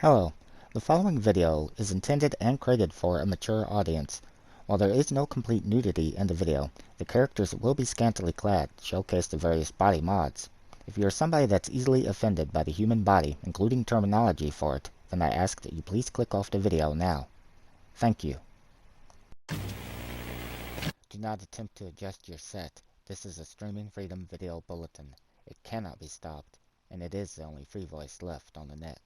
Hello, the following video is intended and created for a mature audience. While there is no complete nudity in the video, the characters will be scantily clad, to showcase the various body mods. If you are somebody that's easily offended by the human body, including terminology for it, then I ask that you please click off the video now. Thank you. Do not attempt to adjust your set. This is a Streaming Freedom video bulletin. It cannot be stopped, and it is the only free voice left on the net.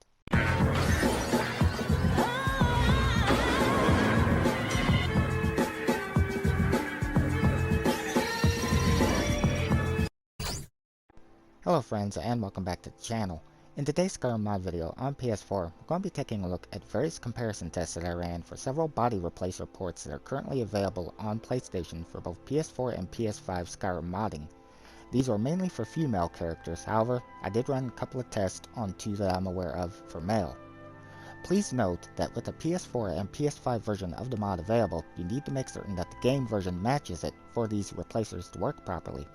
Hello friends, and welcome back to the channel. In today's Skyrim mod video on PS4, we're going to be taking a look at various comparison tests that I ran for several body replacer ports that are currently available on PlayStation for both PS4 and PS5 Skyrim modding. These were mainly for female characters, however, I did run a couple of tests on two that I'm aware of for male. Please note that with the PS4 and PS5 version of the mod available, you need to make certain that the game version matches it for these replacers to work properly.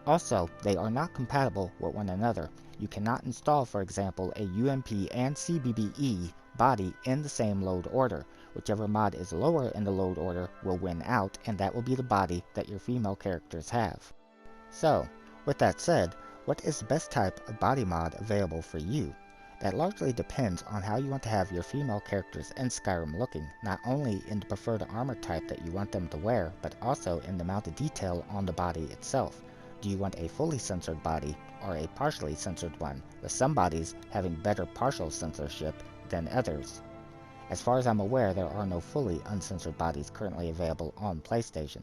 Also, they are not compatible with one another. You cannot install, for example, a UNP and CBBE body in the same load order. Whichever mod is lower in the load order will win out, and that will be the body that your female characters have. So, with that said, what is the best type of body mod available for you? That largely depends on how you want to have your female characters in Skyrim looking, not only in the preferred armor type that you want them to wear, but also in the amount of detail on the body itself. Do you want a fully censored body, or a partially censored one, with some bodies having better partial censorship than others? As far as I'm aware, there are no fully uncensored bodies currently available on PlayStation.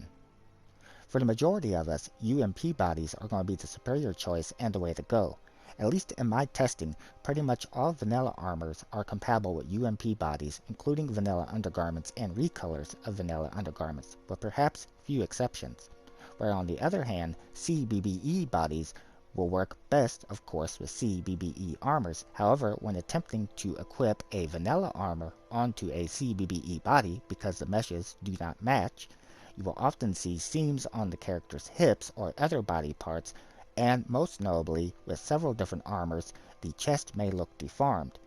For the majority of us, UNP bodies are going to be the superior choice and the way to go. At least in my testing, pretty much all vanilla armors are compatible with UNP bodies, including vanilla undergarments and recolors of vanilla undergarments, with perhaps few exceptions. Where on the other hand, CBBE bodies will work best, of course, with CBBE armors. However, when attempting to equip a vanilla armor onto a CBBE body, because the meshes do not match, you will often see seams on the character's hips or other body parts, and most notably, with several different armors, the chest may look deformed.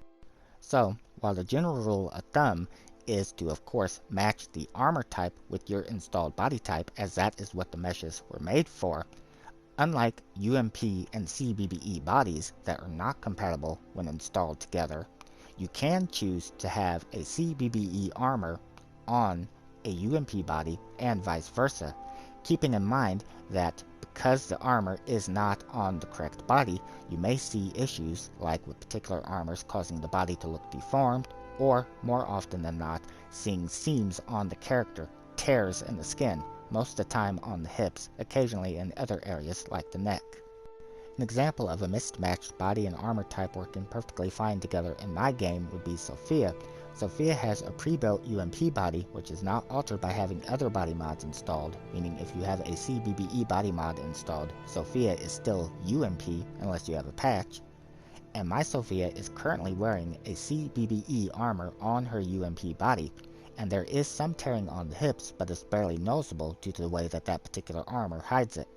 So, while the general rule of thumb is to, of course, match the armor type with your installed body type, as that is what the meshes were made for, unlike UNP and CBBE bodies that are not compatible when installed together, you can choose to have a CBBE armor on a UNP body and vice versa, keeping in mind that because the armor is not on the correct body, you may see issues like with particular armors causing the body to look deformed, or more often than not, seeing seams on the character, tears in the skin, most of the time on the hips, occasionally in other areas like the neck. An example of a mismatched body and armor type working perfectly fine together in my game would be Sophia. Sophia has a pre-built UNP body, which is not altered by having other body mods installed, meaning if you have a CBBE body mod installed, Sophia is still UNP unless you have a patch. And my Sophia is currently wearing a CBBE armor on her UNP body, and there is some tearing on the hips, but it's barely noticeable due to the way that that particular armor hides it.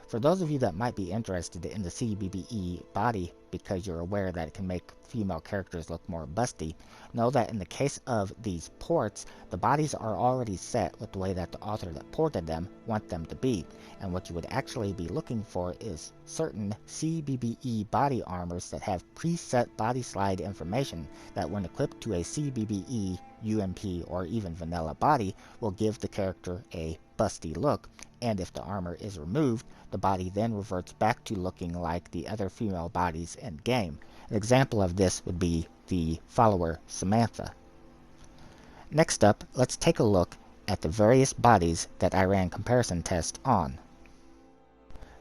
For those of you that might be interested in the CBBE body because you're aware that it can make female characters look more busty, know that in the case of these ports, the bodies are already set with the way that the author that ported them want them to be, and what you would actually be looking for is certain CBBE body armors that have preset body slide information that when equipped to a CBBE, UNP, or even vanilla body will give the character a busty look, and if the armor is removed, the body then reverts back to looking like the other female bodies in game. An example of this would be the follower Samantha. Next up, let's take a look at the various bodies that I ran comparison tests on.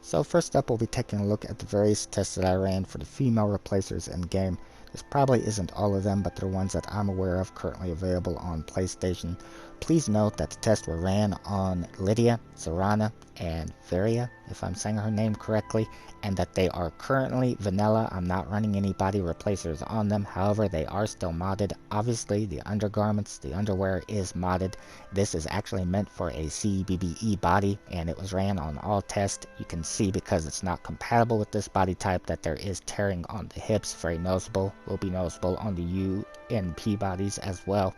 So first up, we'll be taking a look at the various tests that I ran for the female replacers in game. This probably isn't all of them, but they're ones that I'm aware of currently available on PlayStation. please note that the tests were ran on Lydia, Serana, and Veria, if I'm saying her name correctly, and that they are currently vanilla. I'm not running any body replacers on them. However, they are still modded. Obviously, the undergarments, the underwear is modded. This is actually meant for a CBBE body, and it was ran on all tests. You can see because it's not compatible with this body type that there is tearing on the hips. Very noticeable. Will be noticeable on the UNP bodies as well.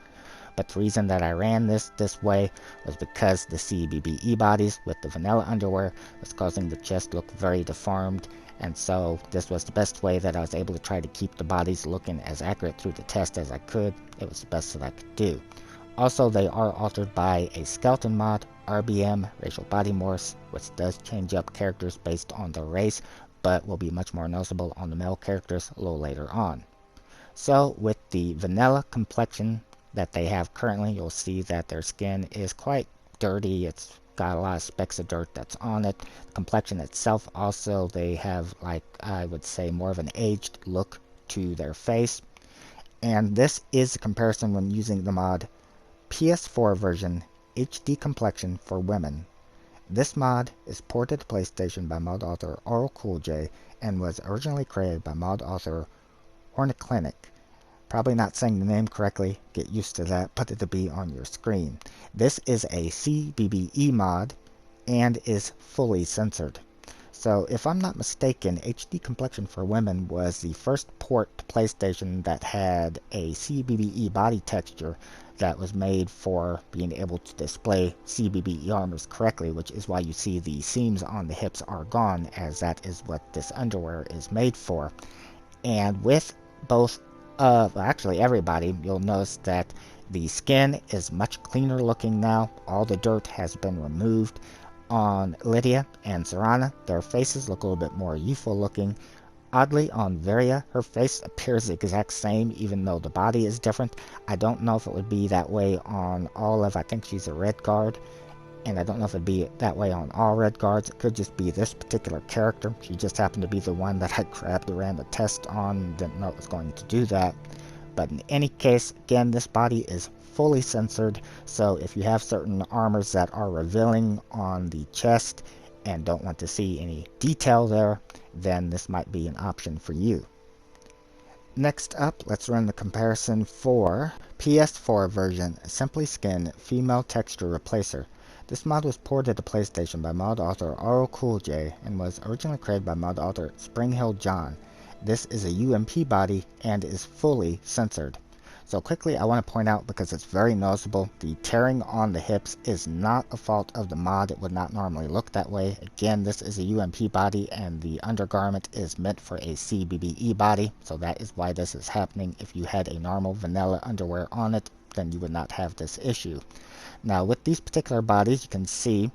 But the reason that I ran this way was because the CBBE bodies with the vanilla underwear was causing the chest look very deformed, and so this was the best way that I was able to try to keep the bodies looking as accurate through the test as I could. It was the best that I could do. Also, they are altered by a skeleton mod, RBM, racial body morphs, which does change up characters based on their race, but will be much more noticeable on the male characters a little later on. So with the vanilla complexion that they have currently, you'll see that their skin is quite dirty. It's got a lot of specks of dirt that's on it. The complexion itself also, they have, like, I would say, more of an aged look to their face. And this is a comparison when using the mod PS4 version HD complexion for women. This mod is ported to PlayStation by mod author RLCoolJ and was originally created by mod author Horniclinic. Probably not saying the name correctly, get used to that, put it to be on your screen. This is a CBBE mod and is fully censored. So if I'm not mistaken, HD Complexion for Women was the first port to PlayStation that had a CBBE body texture that was made for being able to display CBBE armors correctly, which is why you see the seams on the hips are gone, as that is what this underwear is made for. And with both actually everybody, you'll notice that the skin is much cleaner looking now. All the dirt has been removed. On Lydia and Serana, their faces look a little bit more youthful looking. Oddly, on Veria, her face appears the exact same even though the body is different. I don't know if it would be that way on all of, I think she's a red guard, and I don't know if it'd be that way on all red guards. It could just be this particular character. She just happened to be the one that I grabbed and ran the test on, didn't know it was going to do that. But in any case, again, this body is fully censored, so if you have certain armors that are revealing on the chest and don't want to see any detail there, then this might be an option for you. Next up, let's run the comparison for PS4 version Simply Skin Female Texture Replacer. This mod was ported to PlayStation by mod author RLCoolJ and was originally created by mod author Springhill John. This is a UMP body and is fully censored. So quickly, I want to point out, because it's very noticeable, the tearing on the hips is not a fault of the mod. It would not normally look that way. Again, this is a UMP body and the undergarment is meant for a CBBE body, so that is why this is happening. If you had a normal vanilla underwear on it, then you would not have this issue. Now with these particular bodies, you can see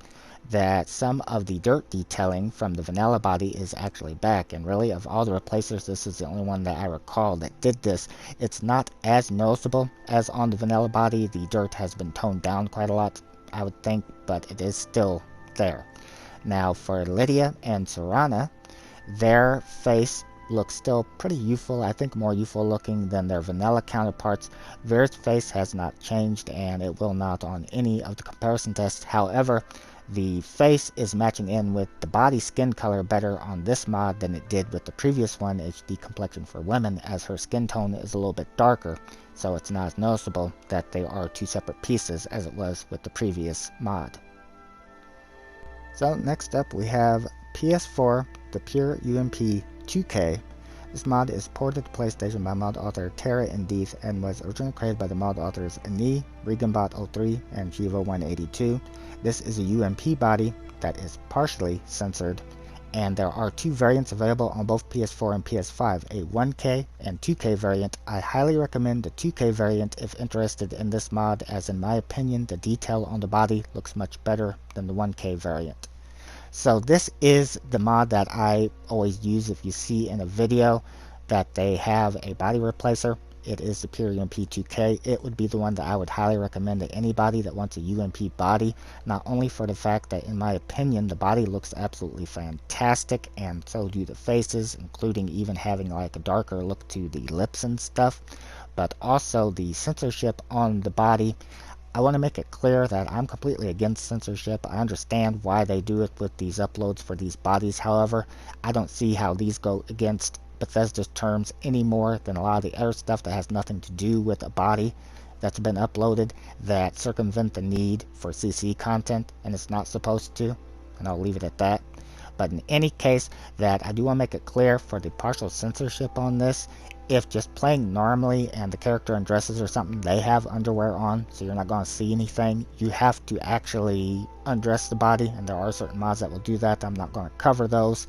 that some of the dirt detailing from the vanilla body is actually back, and really of all the replacers, this is the only one that I recall that did this. It's not as noticeable as on the vanilla body. The dirt has been toned down quite a lot, I would think, but it is still there. Now for Lydia and Serana, their face looks still pretty youthful, I think more youthful looking than their vanilla counterparts. Veria's face has not changed, and it will not on any of the comparison tests. However, the face is matching in with the body skin color better on this mod than it did with the previous one, HD Complexion for Women, as her skin tone is a little bit darker, so it's not as noticeable that they are two separate pieces as it was with the previous mod. So next up we have PS4, the Pure UMP 2K. This mod is ported to PlayStation by mod author Terra Indeeth and was originally created by the mod authors Ani, Reganbot03, and Jiva182. This is a UMP body that is partially censored, and there are two variants available on both PS4 and PS5, a 1K and 2K variant. I highly recommend the 2K variant if interested in this mod, as in my opinion the detail on the body looks much better than the 1K variant. So this is the mod that I always use. If you see in a video that they have a body replacer, it is the Pure UMP 2K. It would be the one that I would highly recommend to anybody that wants a UMP body, not only for the fact that in my opinion the body looks absolutely fantastic, and so do the faces, including even having like a darker look to the lips and stuff, but also the censorship on the body. I want to make it clear that I'm completely against censorship. I understand why they do it with these uploads for these bodies. However, I don't see how these go against Bethesda's terms any more than a lot of the other stuff that has nothing to do with a body that's been uploaded that circumvent the need for CC content, and it's not supposed to, and I'll leave it at that. But in any case, that I do want to make it clear for the partial censorship on this, if just playing normally and the character undresses or something, they have underwear on, so you're not going to see anything. You have to actually undress the body, and there are certain mods that will do that. I'm not going to cover those.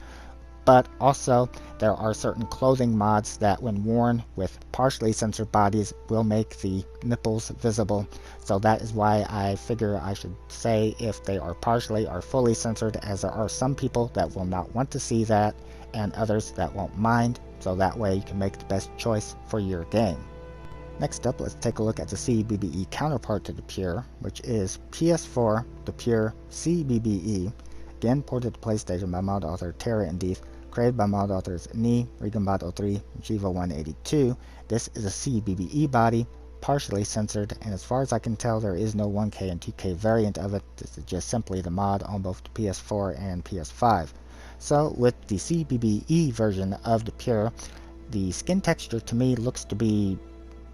But also, there are certain clothing mods that when worn with partially censored bodies will make the nipples visible. So that is why I figure I should say if they are partially or fully censored, as there are some people that will not want to see that and others that won't mind. So that way you can make the best choice for your game. Next up, let's take a look at the CBBE counterpart to the Pure, which is PS4, the Pure CBBE, again ported to PlayStation by mod author Terra and Deef, created by mod authors Ni, Regambot03, and Shiva182. This is a CBBE body, partially censored, and as far as I can tell there is no 1K and 2K variant of it. This is just simply the mod on both the PS4 and PS5. So with the CBBE version of the Pure, the skin texture to me looks to be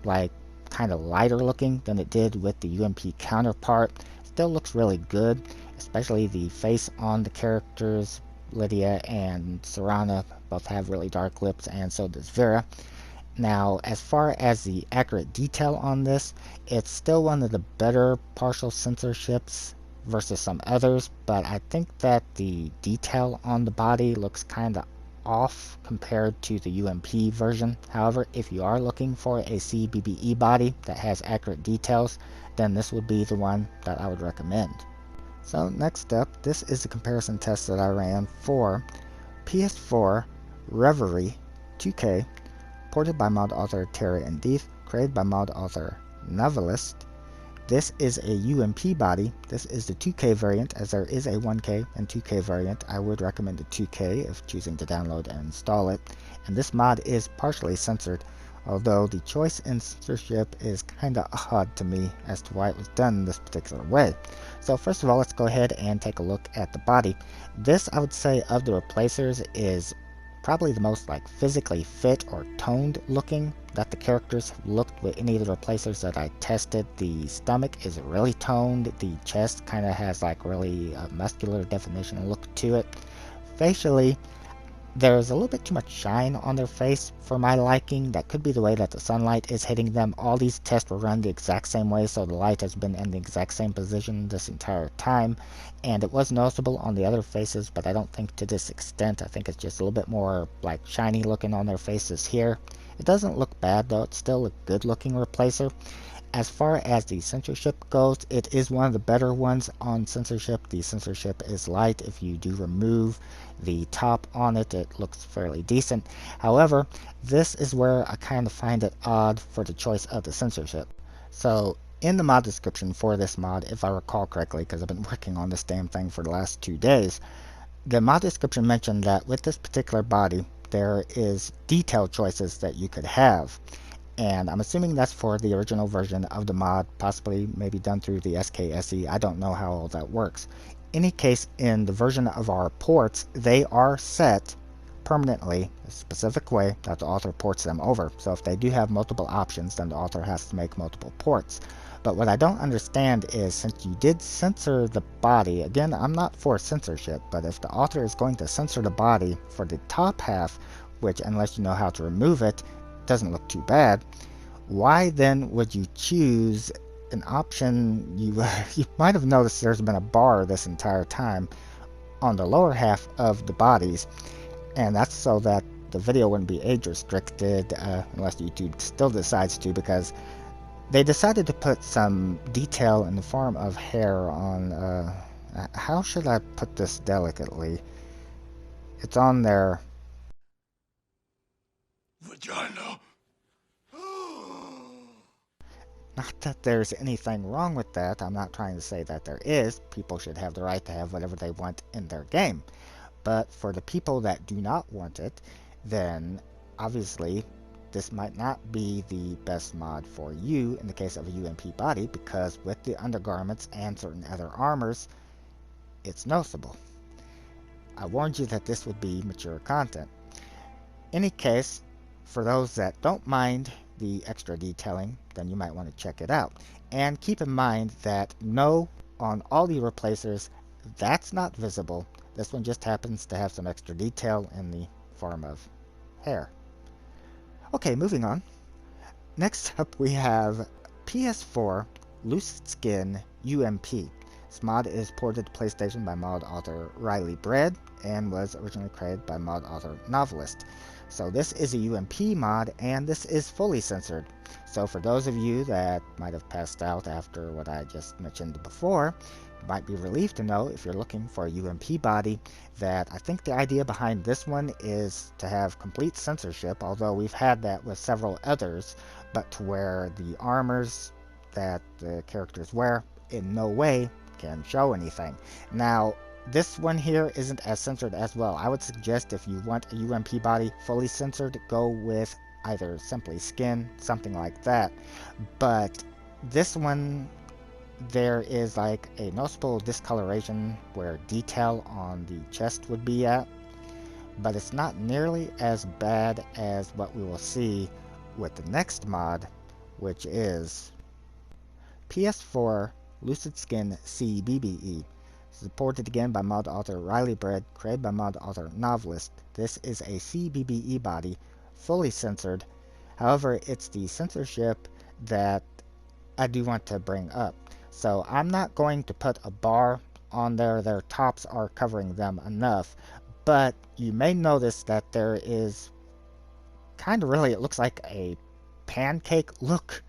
like kind of lighter looking than it did with the UNP counterpart. Still looks really good, especially the face on the characters. Lydia and Serana both have really dark lips, and so does Vera. Now, as far as the accurate detail on this, it's still one of the better partial censorships versus some others, but I think that the detail on the body looks kind of off compared to the UMP version. However, if you are looking for a CBBE body that has accurate details, then this would be the one that I would recommend. So next up, this is the comparison test that I ran for PS4 Reverie 2K, ported by mod author Terra and Deef, created by mod author Novelist. This is a UMP body. This is the 2K variant, as there is a 1K and 2K variant. I would recommend the 2K if choosing to download and install it. And this mod is partially censored, although the choice in censorship is kinda odd to me as to why it was done this particular way. So first of all, let's go ahead and take a look at the body. This, I would say, of the replacers is probably the most like physically fit or toned looking that the characters have looked with any of the replacers that I tested. The stomach is really toned, the chest kind of has like really muscular definition look to it. Facially, there's a little bit too much shine on their face for my liking. That could be the way that the sunlight is hitting them. All these tests were run the exact same way, so the light has been in the exact same position this entire time. And it was noticeable on the other faces, but I don't think to this extent. I think it's just a little bit more like shiny looking on their faces here. It doesn't look bad though. It's still a good looking replacer. As far as the censorship goes, it is one of the better ones on censorship. The censorship is light. If you do remove the top on it, it looks fairly decent. However, this is where I kind of find it odd for the choice of the censorship. So in the mod description for this mod, if I recall correctly, because I've been working on this damn thing for the last 2 days, the mod description mentioned that with this particular body, there is detail choices that you could have. And I'm assuming that's for the original version of the mod, possibly maybe done through the SKSE. I don't know how all that works. In any case, in the version of our ports, they are set permanently a specific way that the author ports them over. So if they do have multiple options, then the author has to make multiple ports. But what I don't understand is, since you did censor the body, again, I'm not for censorship, but if the author is going to censor the body for the top half, which unless you know how to remove it, doesn't look too bad, why then would you choose an option? You might have noticed there's been a bar this entire time on the lower half of the bodies, and that's so that the video wouldn't be age restricted unless YouTube still decides to, because they decided to put some detail in the form of hair on how should I put this delicately? It's on their vagina. Not that there's anything wrong with that. I'm not trying to say that there is. People should have the right to have whatever they want in their game. But for the people that do not want it, then obviously this might not be the best mod for you in the case of a UNP body, because with the undergarments and certain other armors, it's noticeable. I warned you that this would be mature content. In any case, for those that don't mind the extra detailing, then you might want to check it out. And keep in mind that no, on all the replacers, that's not visible. This one just happens to have some extra detail in the form of hair. Okay, moving on. Next up we have PS4 Lucid Skin UMP. This mod is ported to PlayStation by mod author Riley Bread and was originally created by mod author Novelist. So this is a UMP mod, and this is fully censored. So for those of you that might have passed out after what I just mentioned before, you might be relieved to know, if you're looking for a UMP body, that I think the idea behind this one is to have complete censorship, although we've had that with several others, but to where the armors that the characters wear in no way can show anything. Now, this one here isn't as censored as well. I would suggest if you want a UMP body fully censored, go with either simply skin, something like that. But this one, there is like a noticeable discoloration where detail on the chest would be at, but it's not nearly as bad as what we will see with the next mod, which is PS4 Lucid Skin CBBE. Supported again by mod author Riley Bread, created by mod author Novelist. This is a CBBE body, fully censored. However, it's the censorship that I do want to bring up. So I'm not going to put a bar on there. Their tops are covering them enough. But you may notice that there is kind of really, it looks like a pancake look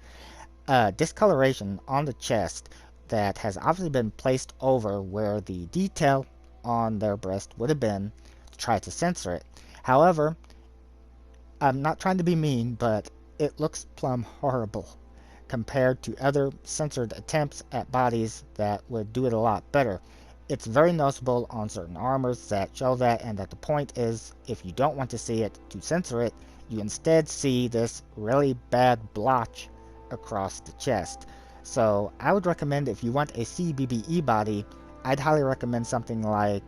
discoloration on the chest that has obviously been placed over where the detail on their breast would have been to try to censor it. However, I'm not trying to be mean, but it looks plumb horrible compared to other censored attempts at bodies that would do it a lot better. It's very noticeable on certain armors that show that, and that the point is, if you don't want to see it to censor it, you instead see this really bad blotch across the chest. So I would recommend, if you want a CBBE body, I'd highly recommend something like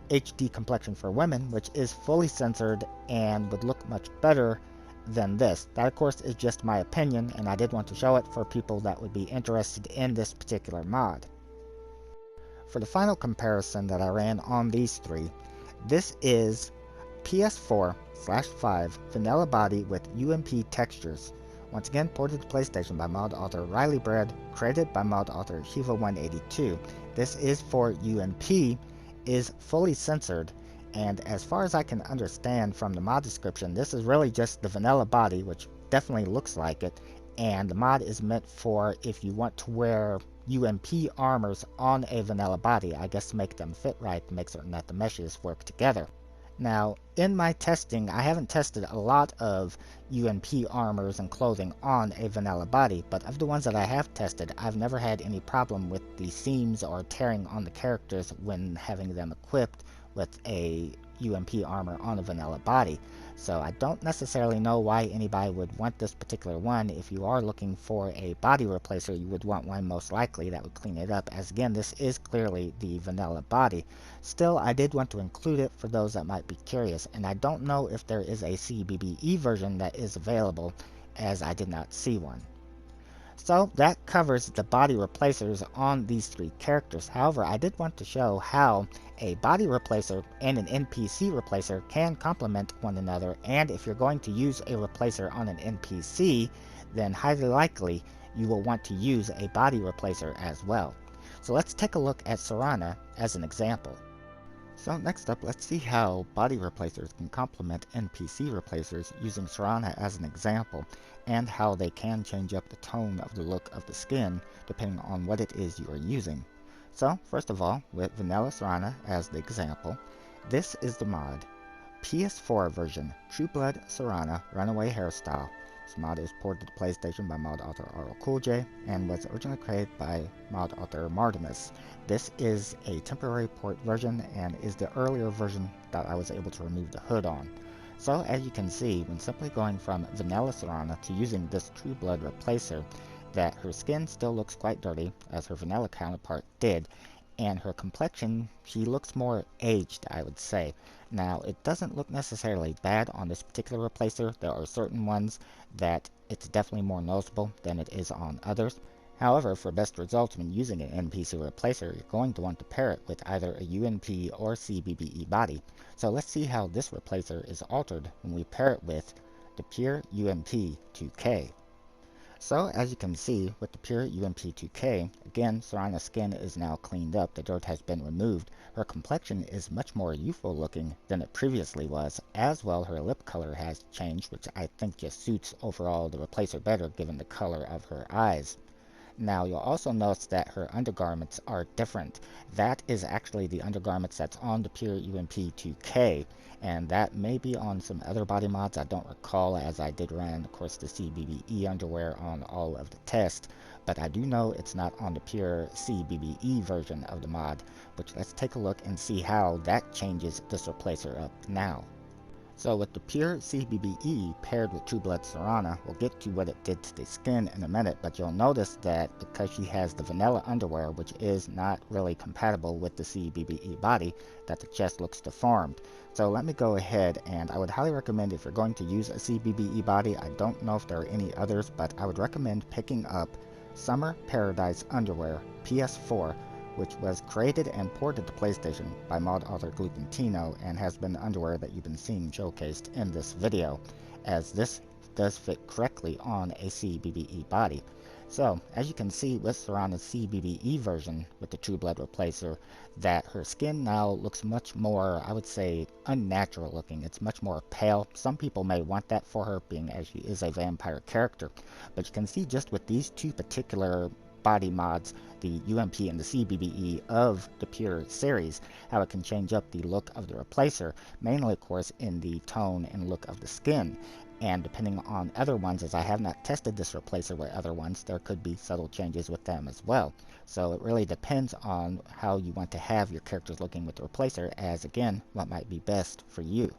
HD Complexion for Women, which is fully censored and would look much better than this. That of course is just my opinion, and I did want to show it for people that would be interested in this particular mod. For the final comparison that I ran on these three, this is PS4/5 Vanilla Body with UMP textures. Once again, ported to PlayStation by mod author Riley Bread, created by mod author Shiva182. This is for UMP, is fully censored, and as far as I can understand from the mod description, this is really just the vanilla body, which definitely looks like it, and the mod is meant for if you want to wear UMP armors on a vanilla body, I guess to make them fit right, to make certain that the meshes work together. Now, in my testing, I haven't tested a lot of UMP armors and clothing on a vanilla body, but of the ones that I have tested, I've never had any problem with the seams or tearing on the characters when having them equipped with a UMP armor on a vanilla body. So I don't necessarily know why anybody would want this particular one. If you are looking for a body replacer, you would want one most likely that would clean it up, as again, this is clearly the vanilla body. Still, I did want to include it for those that might be curious, and I don't know if there is a CBBE version that is available, as I did not see one. So that covers the body replacers on these three characters. However, I did want to show how a body replacer and an NPC replacer can complement one another, and if you're going to use a replacer on an NPC, then highly likely you will want to use a body replacer as well. So let's take a look at Serana as an example. So next up, let's see how body replacers can complement NPC replacers using Serana as an example, and how they can change up the tone of the look of the skin depending on what it is you are using. So first of all, with Vanilla Serana as the example, this is the mod PS4 version TRUEBLOOD Serana Runaway Hairstyle. This mod is ported to PlayStation by mod author RLCoolJ and was originally created by mod author Martimus. This is a temporary port version and is the earlier version that I was able to remove the hood on. So as you can see, when simply going from vanilla Serana to using this TRUEBLOOD replacer, that her skin still looks quite dirty, as her vanilla counterpart did, and her complexion, she looks more aged, I would say. Now, it doesn't look necessarily bad on this particular replacer. There are certain ones that it's definitely more noticeable than it is on others. However, for best results when using an NPC replacer, you're going to want to pair it with either a UNP or CBBE body. So let's see how this replacer is altered when we pair it with the pure UNP 2K. So as you can see with the pure UNP 2K, again Serana's skin is now cleaned up, the dirt has been removed, her complexion is much more youthful looking than it previously was, as well her lip color has changed, which I think just suits overall the replacer better given the color of her eyes. Now you'll also notice that her undergarments are different. That is actually the undergarments that's on the pure UNP 2K, and that may be on some other body mods. I don't recall, as I did run, of course, the CBBE underwear on all of the tests, but I do know it's not on the pure CBBE version of the mod, which let's take a look and see how that changes this replacer up now. So with the pure CBBE paired with TRUEBLOOD Serana, we'll get to what it did to the skin in a minute, but you'll notice that because she has the vanilla underwear, which is not really compatible with the CBBE body, that the chest looks deformed. So let me go ahead, and I would highly recommend if you're going to use a CBBE body, I don't know if there are any others, but I would recommend picking up Summer Paradise Underwear PS4, which was created and ported to PlayStation by mod author Glutantino and has been the underwear that you've been seeing showcased in this video, as this does fit correctly on a CBBE body. So, as you can see with Serana's CBBE version with the TRUEBLOOD replacer, that her skin now looks much more, I would say, unnatural looking. It's much more pale. Some people may want that for her, being as she is a vampire character. But you can see just with these two particular body mods, the UNP and the CBBE of the pure series, how it can change up the look of the replacer, mainly of course in the tone and look of the skin. And depending on other ones, as I have not tested this replacer with other ones, there could be subtle changes with them as well. So it really depends on how you want to have your characters looking with the replacer, as again, what might be best for you.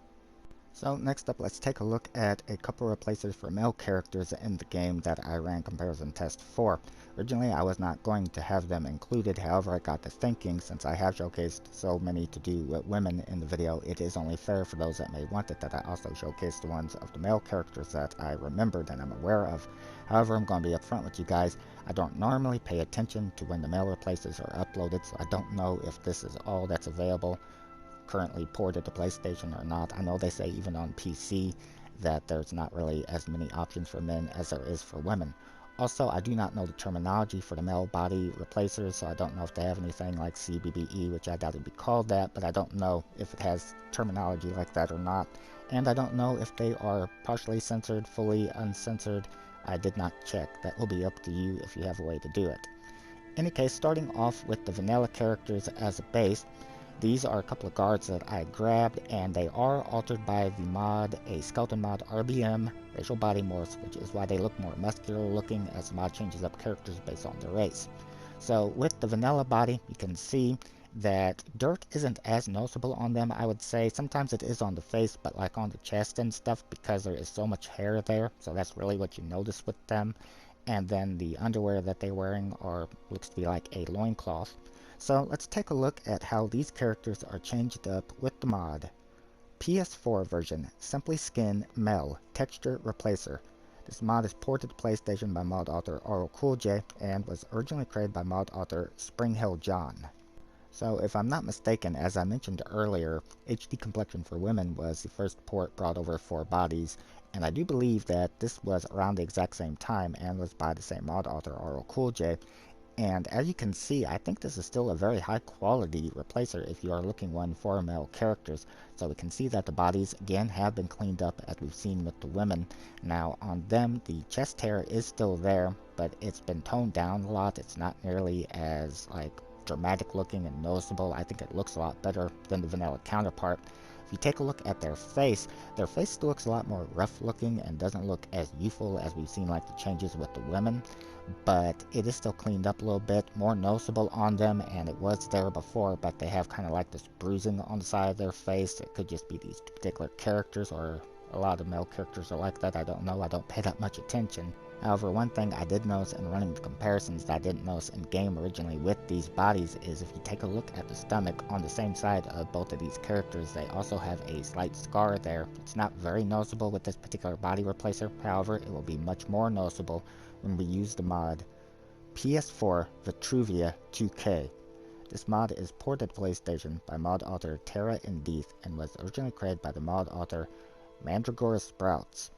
So next up, let's take a look at a couple replacers for male characters in the game that I ran comparison test for. Originally, I was not going to have them included, however I got to thinking, since I have showcased so many to do with women in the video, it is only fair for those that may want it that I also showcase the ones of the male characters that I remembered and I'm aware of. However, I'm going to be upfront with you guys, I don't normally pay attention to when the male replacers are uploaded, so I don't know if this is all that's available currently ported to PlayStation or not. I know they say even on PC that there's not really as many options for men as there is for women. Also, I do not know the terminology for the male body replacers, so I don't know if they have anything like CBBE, which I doubt it'd be called that, but I don't know if it has terminology like that or not. And I don't know if they are partially censored, fully uncensored. I did not check. That will be up to you if you have a way to do it. In any case, starting off with the vanilla characters as a base, these are a couple of guards that I grabbed, and they are altered by the mod, a skeleton mod RBM, racial body morphs, which is why they look more muscular looking as the mod changes up characters based on their race. So with the vanilla body, you can see that dirt isn't as noticeable on them, I would say. Sometimes it is on the face, but like on the chest and stuff, because there is so much hair there, so that's really what you notice with them. And then the underwear that they're wearing looks to be like a loincloth. So let's take a look at how these characters are changed up with the mod. PS4 version, Simply Skin Mel Texture Replacer. This mod is ported to PlayStation by mod author RLCoolJ and was originally created by mod author Springhill John. So if I'm not mistaken, as I mentioned earlier, HD Complexion for Women was the first port brought over for bodies, and I do believe that this was around the exact same time and was by the same mod author RLCoolJ. And as you can see, I think this is still a very high quality replacer if you are looking one for male characters. So we can see that the bodies again have been cleaned up as we've seen with the women. Now on them, the chest hair is still there, but it's been toned down a lot. It's not nearly as dramatic looking and noticeable. I think it looks a lot better than the vanilla counterpart. If you take a look at their face still looks a lot more rough looking and doesn't look as youthful as we've seen like the changes with the women, but it is still cleaned up a little bit, more noticeable on them, and it was there before, but they have kind of like this bruising on the side of their face. It could just be these particular characters, or a lot of male characters are like that. I don't know, I don't pay that much attention. However, one thing I did notice in running the comparisons that I didn't notice in game originally with these bodies is if you take a look at the stomach on the same side of both of these characters, they also have a slight scar there. It's not very noticeable with this particular body replacer, however, it will be much more noticeable when we use the mod PS4 REVERIE 2K. This mod is ported to PlayStation by mod author Tara and Deeth and was originally created by the mod author Mandragora Sprouts.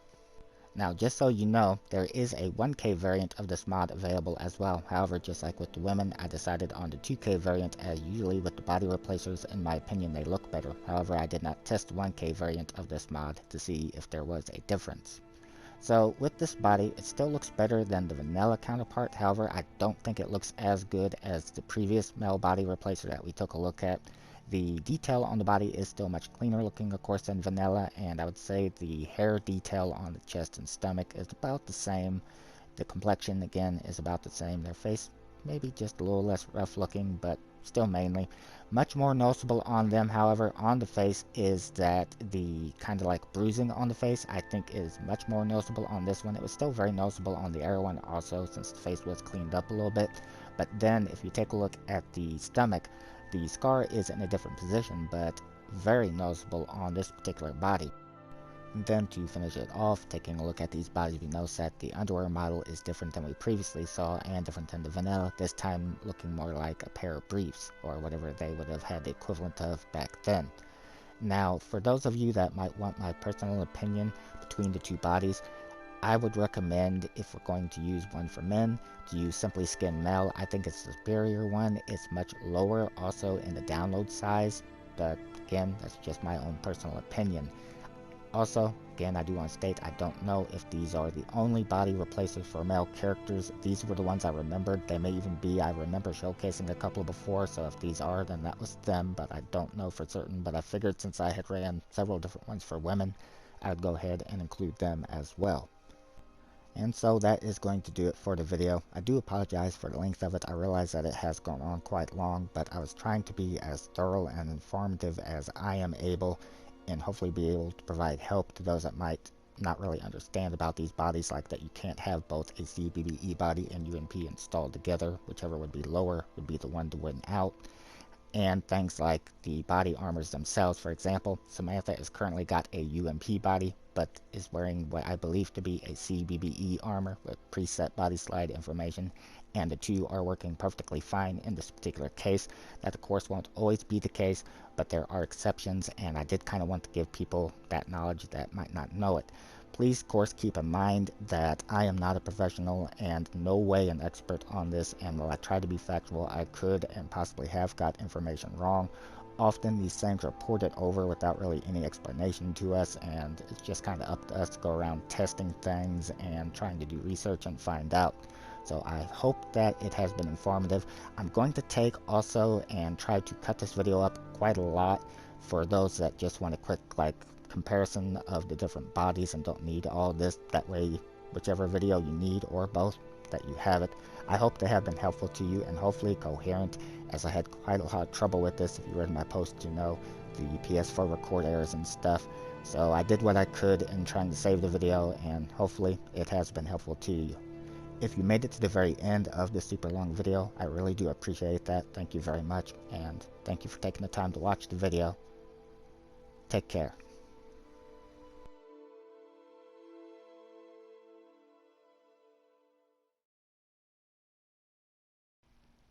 Now, just so you know, there is a 1K variant of this mod available as well. However, just like with the women, I decided on the 2K variant, as usually with the body replacers, in my opinion, they look better. However, I did not test the 1K variant of this mod to see if there was a difference. So, with this body, it still looks better than the vanilla counterpart. However, I don't think it looks as good as the previous male body replacer that we took a look at. The detail on the body is still much cleaner looking, of course, than vanilla, and I would say the hair detail on the chest and stomach is about the same. The complexion, again, is about the same. Their face maybe just a little less rough looking, but still mainly. Much more noticeable on them, however, on the face is that the kind of like bruising on the face, I think, is much more noticeable on this one. It was still very noticeable on the other one also, since the face was cleaned up a little bit. But then, if you take a look at the stomach, the scar is in a different position, but very noticeable on this particular body. And then to finish it off, taking a look at these bodies, we notice that the underwear model is different than we previously saw and different than the vanilla, this time looking more like a pair of briefs, or whatever they would have had the equivalent of back then. Now, for those of you that might want my personal opinion between the two bodies, I would recommend, if we're going to use one for men, to use Simply Skin Male. I think it's the superior one. It's much lower also in the download size, but again, that's just my own personal opinion. Also, again, I do want to state I don't know if these are the only body replacers for male characters. These were the ones I remembered. They may even be. I remember showcasing a couple before, so if these are, then that was them, but I don't know for certain. But I figured since I had ran several different ones for women, I would go ahead and include them as well. And so that is going to do it for the video. I do apologize for the length of it. I realize that it has gone on quite long, but I was trying to be as thorough and informative as I am able, and hopefully be able to provide help to those that might not really understand about these bodies, like that you can't have both a CBBE body and UNP installed together. Whichever would be lower would be the one to win out. And things like the body armors themselves. For example, Samantha has currently got a UMP body, but is wearing what I believe to be a CBBE armor with preset body slide information, and the two are working perfectly fine in this particular case. That of course won't always be the case, but there are exceptions, and I did kind of want to give people that knowledge that might not know it. Please, of course, keep in mind that I am not a professional and no way an expert on this, and while I try to be factual, I could and possibly have got information wrong. Often these things are ported over without really any explanation to us, and it's just kind of up to us to go around testing things and trying to do research and find out. So I hope that it has been informative. I'm going to take also and try to cut this video up quite a lot for those that just want a quick comparison of the different bodies and don't need all this. That way, whichever video you need or both, that you have it. I hope they have been helpful to you and hopefully coherent, as I had quite a lot of trouble with this. If you read my post, you know the PS4 record errors and stuff. So I did what I could in trying to save the video, and hopefully it has been helpful to you. If you made it to the very end of this super long video, I really do appreciate that. Thank you very much, and thank you for taking the time to watch the video. Take care.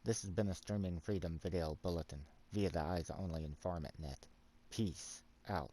This has been a Streaming Freedom Video Bulletin via the Eyes Only Informant Net. Peace out.